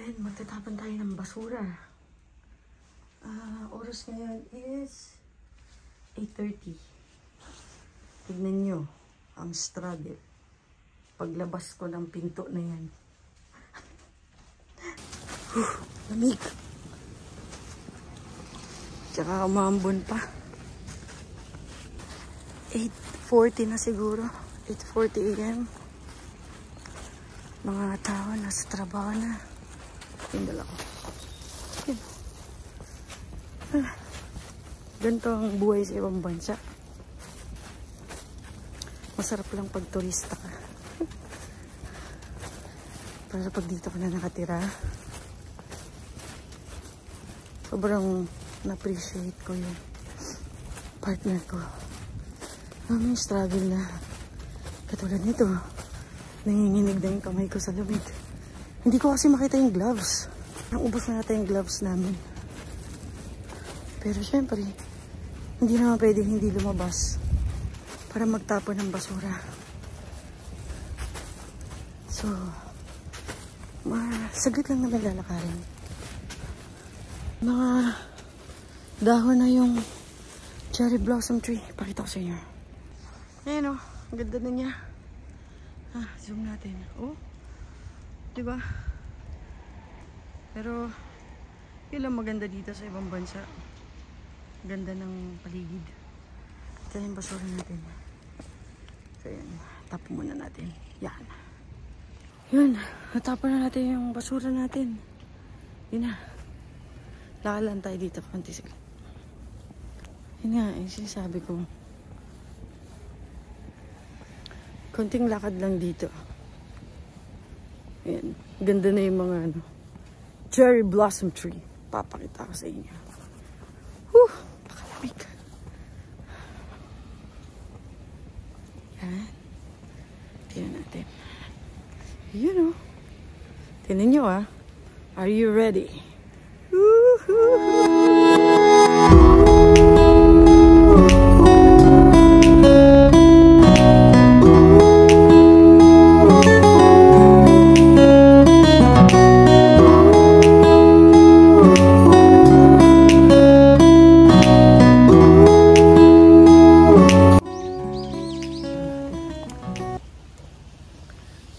Yan, magtatapon tayo ng basura. Oras ngayon is 8:30. Tignan nyo ang struggle. Paglabas ko ng pinto na yan. Lamig. Tsaka umambon pa. 8:40 na siguro. 8:40 AM. Mga tao nasa trabaho na. Tindal ako. Ganito ang buhay sa ibang bansa. Masarap lang pag turista ka. Pero pag dito ka na nakatira, sobrang na-appreciate ko yung partner ko. May struggle na katulad nito. Nanginginig na yung kamay ko sa lamig. Hindi ko kasi makita yung gloves. Naubos na natin yung gloves namin. Pero syempre, hindi naman pwede hindi lumabas para magtapon ng basura. So, saglit lang naman lalakarin. Mga dahon na yung cherry blossom tree. Pakita ko sa inyo. Ayan o, ang ganda na niya. Zoom natin. Oh, diba? Pero, yun lang maganda dito sa ibang bansa. Ganda ng paligid. Ito yung basura natin. So, yan. Tapon muna natin. Yan. Yun. Natapon na natin yung basura natin. Yun na. Lakalan tayo dito. Konti sigla. Yun nga. Yung sinasabi ko. Konting lakad lang dito. Yan. Ganda na yung mga cherry blossom tree. Papakita ko sa inyo. Whew! Pakalamig. Yan. Tingnan natin. Yun o. Tingnan nyo Are you ready?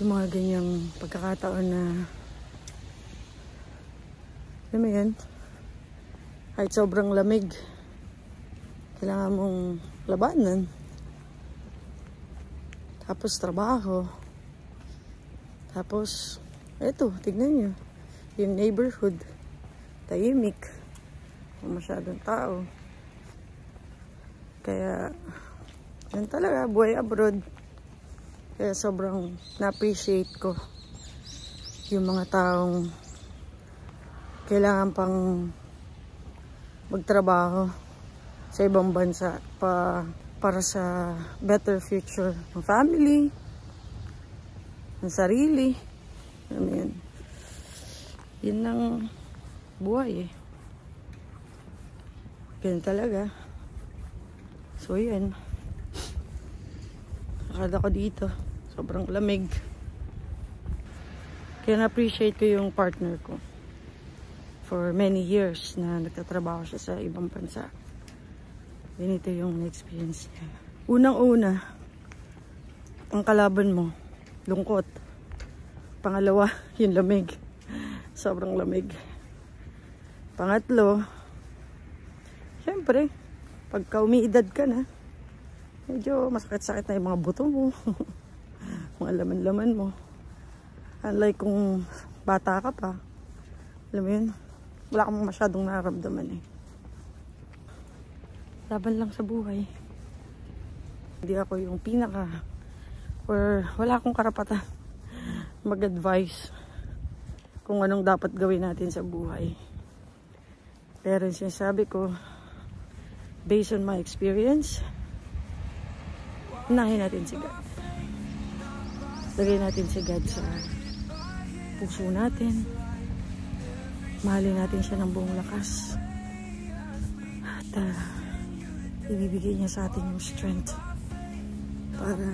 Yung mga ganyang pagkakataon na alam mo yan, kahit sobrang lamig, kailangan mong labanan. Tapos trabaho. Tapos eto, tignan nyo yung neighborhood, tahimik, masyadong tao. Kaya yan talaga, buhay abroad. Kaya sobrang na-appreciate ko yung mga taong kailangan pang magtrabaho sa ibang bansa para sa better future ng family, ng sarili. Alam mo yun. Yun ang buhay Ganun talaga. So yan. Akala ko dito. Sobrang lamig. Kaya na-appreciate ko yung partner ko. For many years na nagtatrabaho siya sa ibang bansa. Ganito yung experience niya. Unang-una, ang kalaban mo, lungkot. Pangalawa, yung lamig. Sobrang lamig. Pangatlo, syempre, pagka umiidad ka na, medyo masakit-sakit na yung mga buto mo. Mga laman-laman mo. Unlike kung bata ka pa. Alam mo yun, wala kang masyadong nararamdaman Laban lang sa buhay. Hindi ako yung pinaka or wala akong karapatan mag-advise kung anong dapat gawin natin sa buhay. Pero yung sinasabi ko, based on my experience, unahin natin si God. Lagay natin si God sa puso natin. Mahalin natin siya ng buong lakas. At ibibigay niya sa atin yung strength para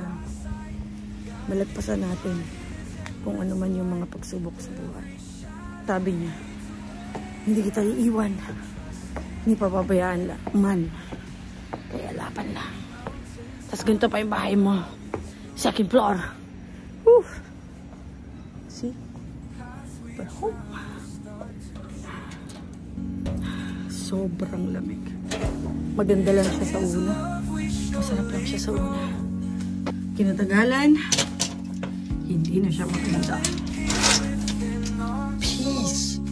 malagpasan natin kung ano man yung mga pagsubok sa buhay. Sabi niya, hindi kita iiwan. Hindi papabayaan man. Kaya laban lang. Tapos ganito pa yung bahay mo. Second floor. Whew. See? We're home. Sobrang lamig. Maganda lang siya sa una. Masarap lang siya sa una. Kinatagalan, hindi na siya maganda. Peace.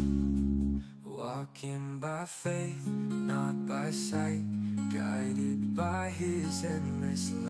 Walking by faith, not by sight, guided by his endless love.